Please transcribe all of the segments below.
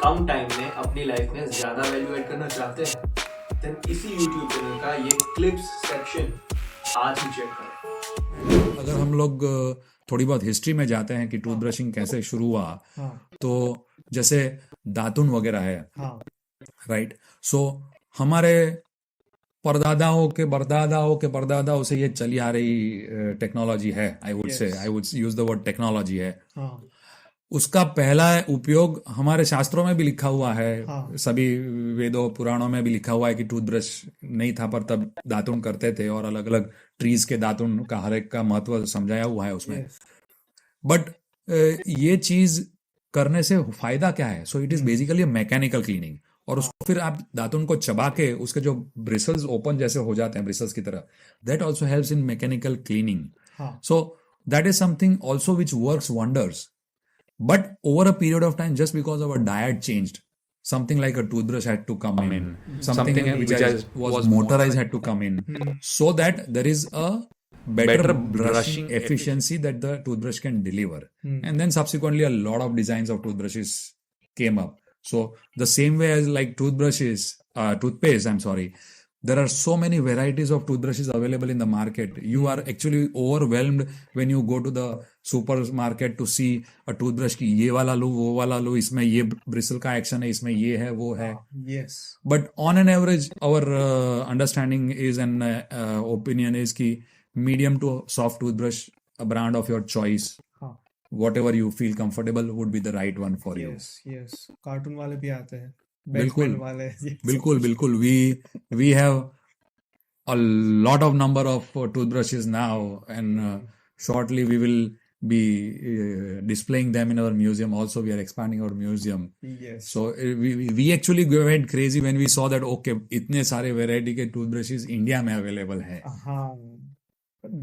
कम time में अपनी life में ज्यादा वैल्यू ऐड करना चाहते हैं देन इसी यूट्यूब चैनल का ये क्लिप्स सेक्शन आज ही चेक करें। अगर हम लोग थोड़ी बहुत हिस्ट्री में जाते हैं कि टूथ ब्रशिंग कैसे शुरू हुआ, तो जैसे दातुन वगैरह है, राइट। सो हमारे परदादाओं के परदादाओं से ये चली आ रही टेक्नोलॉजी है। I would use the word technology है। उसका पहला उपयोग हमारे शास्त्रों में भी लिखा हुआ है, सभी वेदों पुराणों में भी लिखा हुआ है कि टूथब्रश नहीं था पर तब दातुन करते थे, और अलग अलग ट्रीज के दातुन का हर एक का महत्व समझाया हुआ है उसमें। बट ये चीज करने से फायदा क्या है? So it is basically mechanical cleaning, और उसको फिर आप दातुन को चबा के उसके जो ब्रिसल्स ओपन जैसे हो जाते हैं ब्रिसल्स की तरह, that also helps in mechanical cleaning. So that is something also which works wonders. But over a period of time, just because our diet changed, something like a toothbrush had to come in, something which was motorized had to come in, so that there is a better brushing efficiency that the toothbrush can deliver. And then subsequently, a lot of designs of toothbrushes came up. So the same way as like toothpaste, there are so many varieties of toothbrushes available in the market. You are actually overwhelmed when you go to the supermarket to see a toothbrush की ये वाला लो, वो वाला लो, इसमें ये bristle का action है, इसमें ये है, वो है. Yes. But on an average, our understanding is and opinion is कि medium to soft toothbrush, a brand of your choice, whatever you feel comfortable would be the right one for you. Yes. Cartoon वाले भी आते हैं, बिल्कुल वाले. बिल्कुल. We have a lot of number of toothbrushes now, and shortly we will be displaying them in our museum. Also, we are expanding our museum. Yes. So we actually went crazy when we saw that okay, इतने सारे variety के toothbrushes India में available है. हाँ,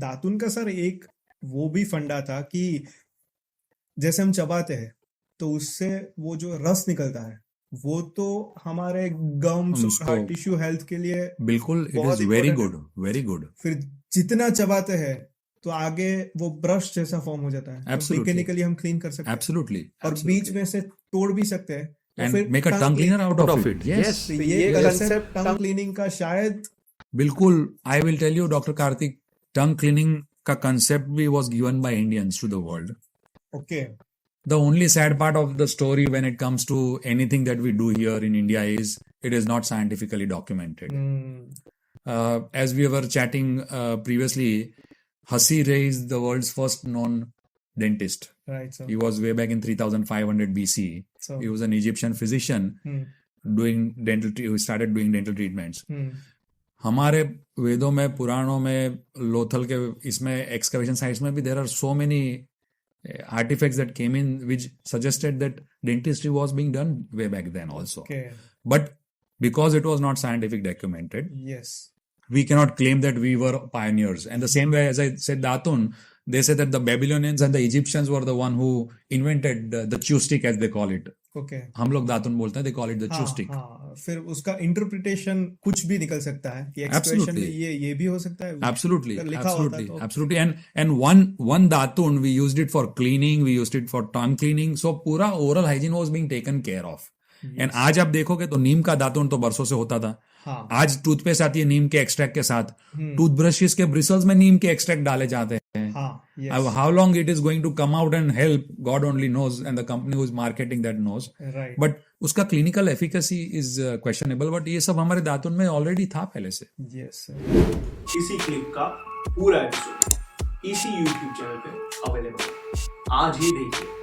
दातुन का sir एक वो भी फंडा था कि जैसे हम चबाते हैं तो उससे वो जो रस निकलता है वो तो हमारे गम्स, हार्ट टिश्यू हेल्थ के लिए बिल्कुल, इट इज वेरी गुड. फिर जितना चबाते हैं तो आगे वो ब्रश जैसा फॉर्म हो जाता है. मैकेनिकली हम क्लीन कर सकते हैं. एब्सोल्युटली. और बीच में से तोड़ भी सकते हैं and make a tongue cleaner out of it. Yes. ये कंसेप्ट टंग क्लीनिंग का शायद बिल्कुल. I will tell you, Dr. Karthik, tongue cleaning का concept भी was given by Indians to the world. Okay. The only sad part of the story when it comes to anything that we do here in India is it is not scientifically documented. As we were chatting previously, Hussey Ray is the world's first known dentist. Right. So he was way back in 3500 BC. So he was an Egyptian physician doing he started doing dental treatments. हमारे वेदों में, पुराणों में, लोथल के इसमें excavation sites में भी there are so many artifacts that came in which suggested that dentistry was being done way back then also. Okay. But because it was not scientific documented, yes, we cannot claim that we were pioneers. And the same way as I said Datun, they say that the Babylonians and the Egyptians were the one who invented the chew stick as they call it. Okay. हम लोग दातुन बोलते हैं, they call it the chew stick. फिर उसका interpretation कुछ भी निकल सकता है कि expression में ये भी हो सकता है. Absolutely. And one datun, we used it for cleaning, we used it for tongue cleaning. So पूरा oral hygiene was being taken care of. And आज आप देखोगे तो नीम का दातुन तो बरसों से होता था. आज टूथपेस्ट आती है नीम के एक्सट्रैक्ट के साथ. टूथब्रशेस के ब्रिसल्स में नीम के एक्सट्रैक्ट डाले जाते हैं. How long it is going to come out and help, God only knows, and the company who is marketing that knows. Right. But उसका clinical efficacy is questionable. But ये सब हमारे दातुन में already था पहले से. Yes. इसी क्लिप का पूरा एपिसोड इसी YouTube चैनल पे अवेलेबल है. आज ही देखिए.